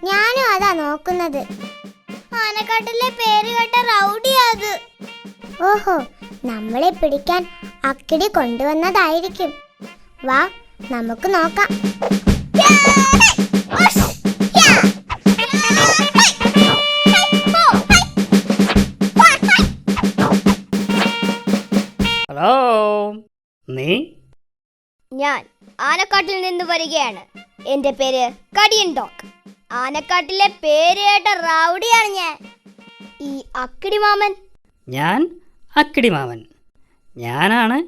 ഞാനും അതാ നോക്കുന്നത്. ആനക്കാട്ടിലെ പേര് കേട്ട റൗഡിയാത്. ഓഹോ, നമ്മളെ പിടിക്കാൻ അക്കിടി കൊണ്ടുവന്നതായിരിക്കും. വാ, നമുക്ക് നോക്കാം. ഹലോ, നീ? ഞാൻ ആനക്കാട്ടിൽ നിന്ന് വരികയാണ്. എന്റെ പേര് കടിയൻ ഡോഗ്. ആനക്കാട്ടിലെ പേര് കേട്ട റൗഡിയാണ് ഞാൻ. ഈ അക്കിടി മാമൻ. ഞാൻ അക്കിടി മാമൻ. ഞാനാണ്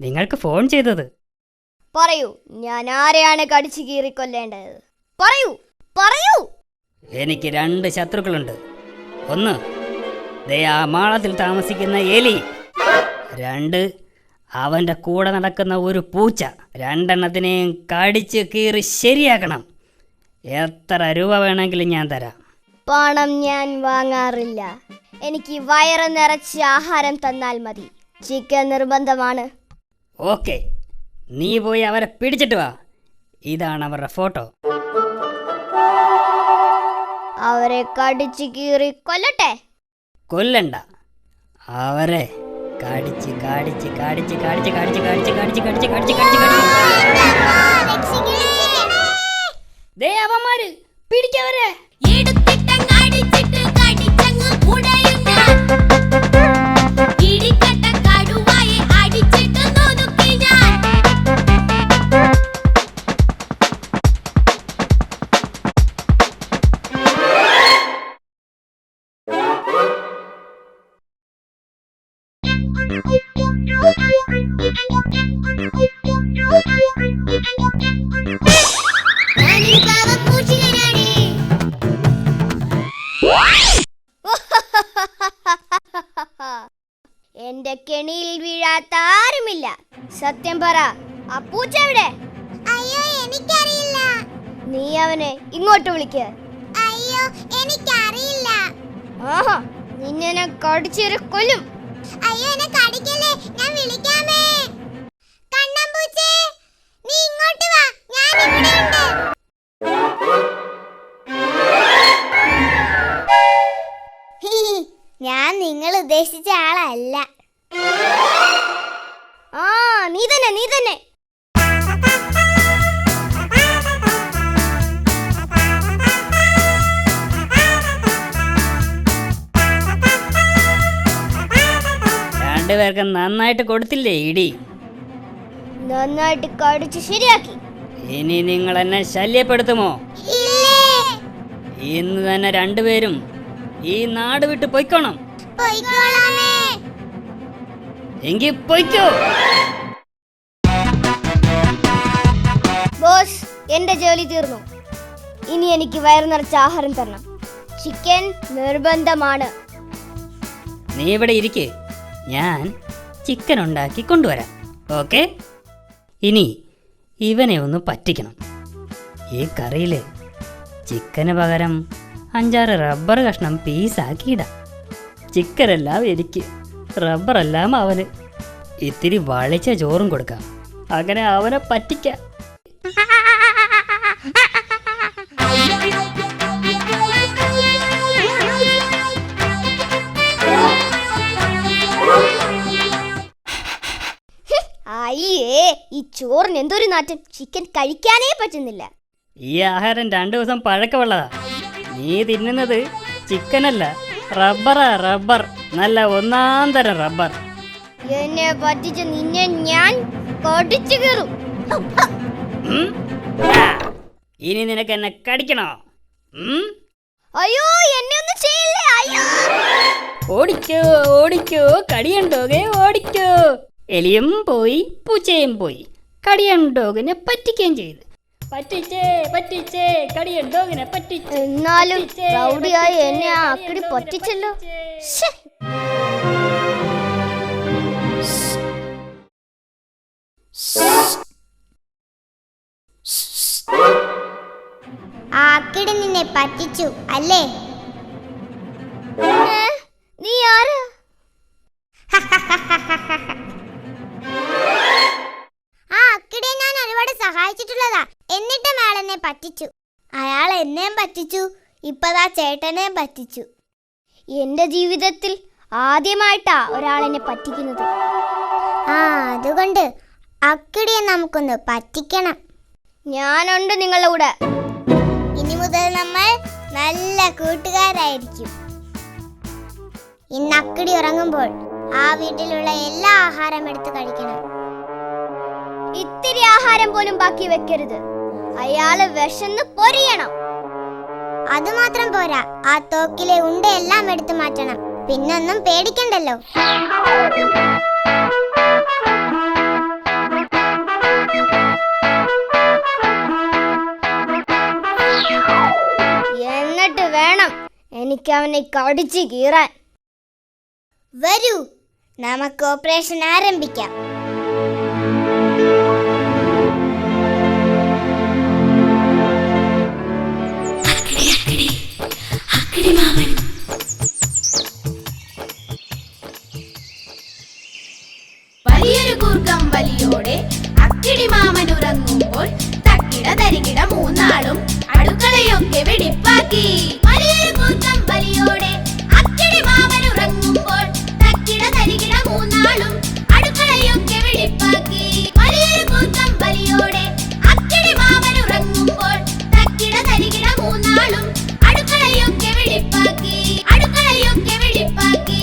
നിങ്ങൾക്ക് ഫോൺ ചെയ്തത്. പറയൂ, ഞാൻ ആരെയാണ് കടിച്ചു കീറിക്കൊല്ലേണ്ടത്? പറയൂ പറയൂ. എനിക്ക് 2 ശത്രുക്കളുണ്ട്. ഒന്ന്, ദേ ആ മാളത്തിൽ താമസിക്കുന്ന എലി. 2, അവൻ്റെ കൂടെ നടക്കുന്ന ഒരു പൂച്ച. 2 എണ്ണത്തിനെയും കടിച്ച് കീറി ശരിയാക്കണം. എത്ര രൂപ വേണമെങ്കിലും ഞാൻ തരാം. പണം ഞാൻ വാങ്ങാറില്ല. എനിക്ക് വയറ് നിറച്ച് ആഹാരം തന്നാൽ മതി. ചിക്കൻ നിർബന്ധമാണ്. ഓക്കെ, നീ പോയി അവരെ പിടിച്ചിട്ട് വാ. ഇതാണ് അവരുടെ ഫോട്ടോ. അവരെ കടിച്ച് കീറി കൊല്ലട്ടെ? കൊല്ലണ്ട, അവരെ കടിച്ച് കടിച്ച് കടിച്ച് കടിച്ച് കടിച്ച് കടിച്ച് കടിച്ച് കടിച്ച് കടിച്ച് കടിച്ച് ദേ അവന്മാര് പിടിക്കവരെ. എന്റെ കെണിയിൽ വീഴാത്ത ആരുമില്ല. സത്യം പറ, ആ പൂച്ച എവിടെ? അയ്യോ, എനിക്കറിയില്ല. നീ അവനെ ഇങ്ങോട്ട് വിളിക്ക്. അയ്യോ, എനിക്കറിയില്ല. ആഹാ, നിന്നെ ഞാൻ കടിച്ചേറി കൊല്ലും. അയ്യോ, എന്നെ കടിക്കല്ലേ, ഞാൻ വിളിക്കാമേ. കണ്ണമ്പൂച്ചേ, നീ ഇങ്ങോട്ട് വാ, ഞാൻ ഇവിടെയുണ്ട്. ഞാൻ നിങ്ങൾ ഉദ്ദേശിച്ച ആളല്ല. ആ, നീ തന്നെ നീ തന്നെ. രണ്ടുപേർക്ക് നന്നായിട്ട് കൊടുത്തില്ലേ ഇടി? നന്നായിട്ട് കടിച്ച് ശരിയാക്കി. ഇനി നിങ്ങൾ എന്നെ ശല്യപ്പെടുത്തുമോ? ഇന്ന് തന്നെ 2 പേരും ഈ നാട് വിട്ട് പൊയ്ക്കോണം. എങ്കിൽ പൊയ്ക്കോ. ബോസ്, എന്റെ ജോലി തീർന്നു. ഇനി എനിക്ക് വയറു നിറച്ച ആഹാരം തരണം. ചിക്കൻ നിർബന്ധമാണ്. നീ ഇവിടെ ഇരിക്ക്, ഞാൻ ചിക്കൻ ഉണ്ടാക്കി കൊണ്ടുവരാം. ഓക്കെ? ഇനി ഇവനെ ഒന്ന് പറ്റിക്കണം. ഈ കറിയിൽ ചിക്കന് പകരം 5-6 റബ്ബർ കഷ്ണം പീസാക്കിയിടാം. ചിക്കനെല്ലാം എനിക്ക്, റബ്ബറെല്ലാം അവന്. ഇത്തിരി വളിച്ച ചോറും കൊടുക്കാം. അങ്ങനെ അവനെ പറ്റിക്കാം. അയ്യേ, ഈ ചോറിന് എന്തൊരു നാറ്റം. ചിക്കൻ കഴിക്കാനേ പറ്റുന്നില്ല. ഈ ആഹാരം 2 ദിവസം പഴക്കമുള്ളതാ. നീ തിന്നുന്നത് ചിക്കനല്ല, റബ്ബറാ, റബ്ബർ. നല്ല ഒന്നാം തരം റബ്ബർ. എന്നെ പറ്റിച്ച നിന്നെ ഞാൻ കടിച്ചു കയറും. ഉം? ആ, ഇനി നിനക്ക് എന്നെ കടിക്കണോ? അയ്യോ, എന്നെ ഒന്നും ചെയ്യില്ലേ. അയ്യോ, ഓടിക്കോ ഓടിക്കോ, കടിയണ്ടോകെ ഓടിക്കോ. എലിയും പോയി, പൂച്ചയും പോയി. കടിയണ്ടോകിനെ പറ്റിക്കുകയും ചെയ്തു. പറ്റിച്ചേ പറ്റിച്ചേ, കടിയണ്ടോകിനെ പറ്റിച്ചേ. എന്നാലും റൗഡിയായി എന്നെ ആ അക്കിടി പറ്റിച്ചല്ലോ. ശ്ശെ. ആ അക്കിടി നിന്നെ പറ്റിച്ചു അല്ലേ? നീ ആരാ? ആ അക്കിടിയെ ഞാൻ ഒരുപാട് സഹായിച്ചിട്ടുള്ളതാ. എന്നിട്ടും അയാൾ എന്നെ പറ്റിച്ചു. അയാൾ എന്നെയും പറ്റിച്ചു, ഇപ്പതാ ചേട്ടനെയും പറ്റിച്ചു. എന്റെ ജീവിതത്തിൽ ആദ്യമായിട്ടാ ഒരാളെന്നെ പറ്റിക്കുന്നത്. ആ അതുകൊണ്ട് അക്കിടിയെ നമുക്കൊന്ന് പറ്റിക്കണം. ഞാനുണ്ട് നിങ്ങളുടെ കൂടെ. ഇനി മുതൽ നമ്മൾ നല്ല കൂട്ടുകാരായിരിക്കും. ഇന്ന് അക്കിടി ഉറങ്ങുമ്പോൾ ആ വീട്ടിലുള്ള എല്ലാ ആഹാരം എടുത്ത് കഴിക്കണം. ഇത്തിരി ആഹാരം പോലും ബാക്കി വെക്കരുത്. അയാള് വിശന്ന് പൊരിയണം. അതുമാത്രം പോരാ, ആ തോക്കിലെ ഉണ്ടയെല്ലാം എടുത്തു മാറ്റണം. പിന്നൊന്നും പേടിക്കണ്ടല്ലോ. എന്നിട്ട് വേണം എനിക്ക് അവനെ കടിച്ചു കീറാൻ. വരൂ, നമുക്ക് ഓപ്പറേഷൻ ആരംഭിക്കാം. വലിയൊരു കൂർക്കം വലിയോടെ അക്കിടി മാമൻ ഉറങ്ങുമ്പോൾ തക്കിട തരികിട മൂന്നാളും അടുക്കളയൊക്കെ വെടിപ്പാക്കി. വലിയൊരു കൂർക്കം വലിയോടെ അക്കിടി മാമൻ ഉറങ്ങുമ്പോൾ തക്കിട തരികിട മൂന്നാളും അടുക്കളയൊക്കെ വെടിപ്പാക്കി. വലിയൊരു കൂർക്കം വലിയോടെ അക്കിടി മാമൻ ഉറങ്ങുമ്പോൾ തക്കിട തരികിട മൂന്നാളും അടുക്കളയൊക്കെ വെടിപ്പാക്കി. അടുക്കളയൊക്കെ വെടിപ്പാക്കി.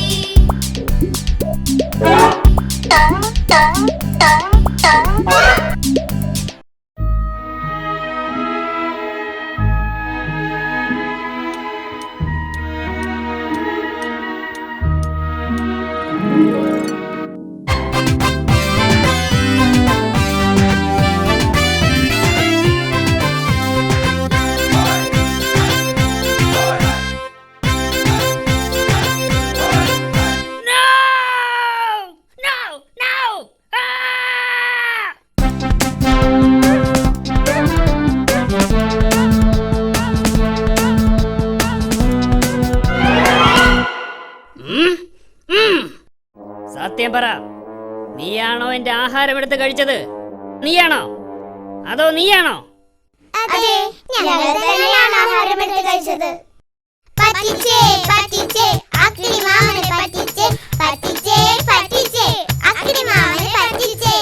സത്യം പറ, നീയാണോ എന്റെ ആഹാരം എടുത്ത് കഴിച്ചത്? നീയാണോ അതോ നീയാണോ? അതെ, ഞങ്ങൾ തന്നെയാണ് ആഹാരം എടുത്ത് കഴിച്ചത്. പറ്റിച്ചേ പറ്റിച്ചേ, അക്കിടി മാമനെ പറ്റിച്ചേ. പറ്റിച്ചേ പറ്റിച്ചേ, അക്കിടി മാമനെ പറ്റിച്ചേ.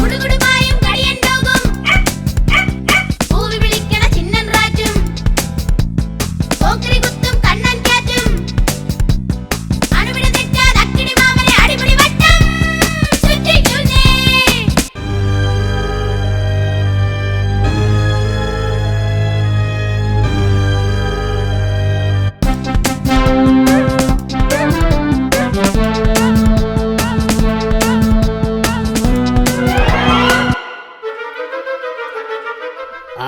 കുടുകുടുമായും കടിയണ്ടോകും പൂവി വിളിക്കണ ചിന്നൻ റാറ്റും പോക്കരി കുത്തും കണ്ണൻ കാറ്റും അണുവിട തെറ്റാതെ അക്കിടി മാമനെ അടിപൊളി വട്ടം ചുറ്റിക്കുന്നേ.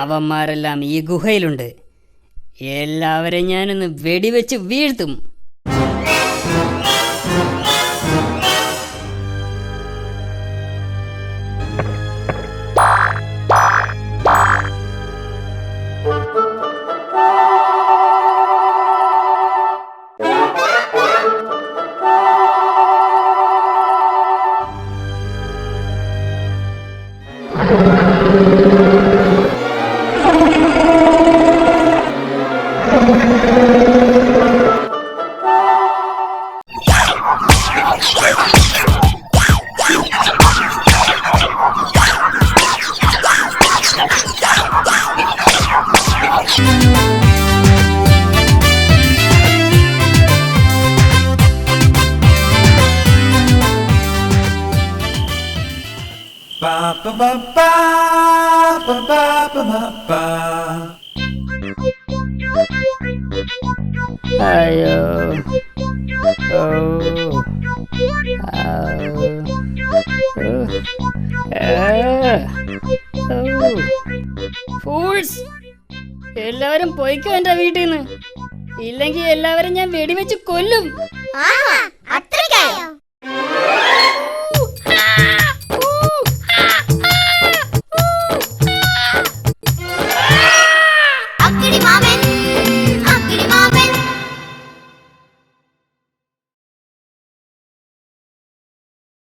അവന്മാരെല്ലാം ഈ ഗുഹയിലുണ്ട്. എല്ലാവരെയും ഞാനൊന്ന് വെടിവെച്ച് വീഴ്ത്തും. അയ്യോ ഓ ഫൂൾസ്, എല്ലാവരും പോയിക്കോ എന്റെ വീട്ടിൽ നിന്ന്, ഇല്ലെങ്കിൽ എല്ലാവരും ഞാൻ വെടിവെച്ച് കൊല്ലും. ആഹാ